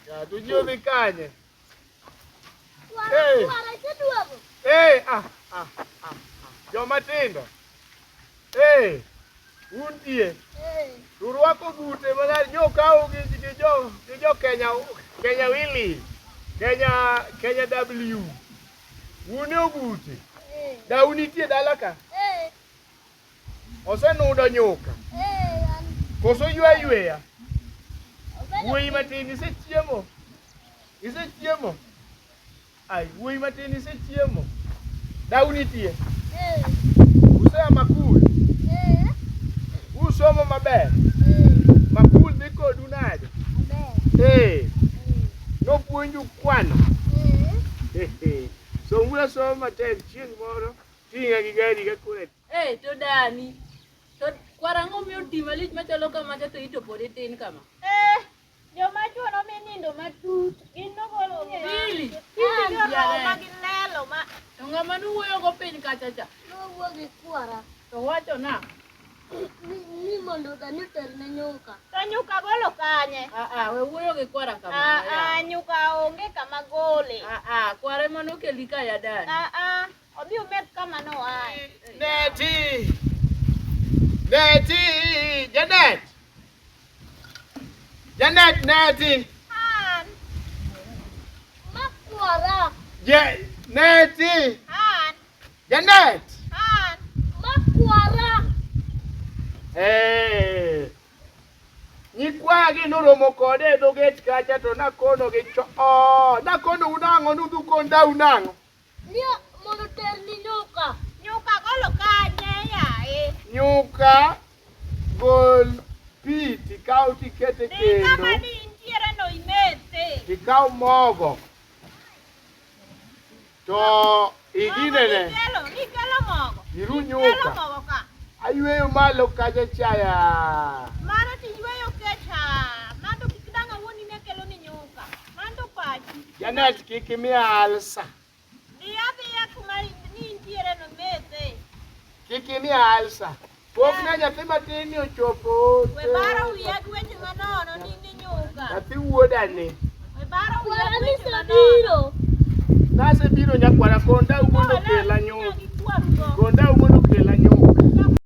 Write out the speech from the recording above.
Ya tunyodhi kanye. Joma tindo. Untie. Urwako bute maler nyokao gi jo Kenya Willy. Kenya W. Une obute. Da unitie dala ka. Osenudo nyuka. Koso yweya. Wuoyi matin isechiemo. Isechiemo. Ai, wuoyi matin isechiemo. Da unitie. Usea makul. Usomo maber. Makul dhi kodu nade? Nopuonju kwano. Somula somo matek chieng' moro ting'a gi gari ka kure. To dani. To kwarango mi otima lich machalo kama to ito podi tin kama. Joma chuo minindo matut. Ino golo Bili. Maginelo ma. To ngama nuwuoyo go piny kacha cha. Nuwuoyo gi kwara. To wacho na. Ni mondo dani terne nyuka. To nyuka golo kanye? We wuoyo gi kwara kama. Nyuka onge kama gole. Kware manokeli ka ya dani. Obi umet kama no ai. Neti. Janet Neti. Makwara. Neti. Janet. Makwara. Nyikwagi noromo kode e dhoget kacha to nakono gi nakono unang'o nudhu konda unang'o. Ndio mondo terni nyuka. Nyuka golo kanye yae. Nyuka gol pi tikao tikete kendo. Ni kama ni intiere no imete. Tikao mogo. To iginene. Nikelo mogo. Iru nyuka. Nikelo mogo ka. Ayweyo malo kacha chaya. Mano tiyweyo kecha. Mando kikidanga woni ne kelo ni nyuka. Mando pachi. Janet kikimia alsa. Diya kuma ni intiere no mete. Kikimia alsa. Pok na nyathi matin ni ochopo. We baro wiya dweche manono ni nyuka. Nyathi wuodani. We baro wiya dweche manono. Nase biro nyakwara konda umondo kela nyuka. Konda umondo kela nyuka.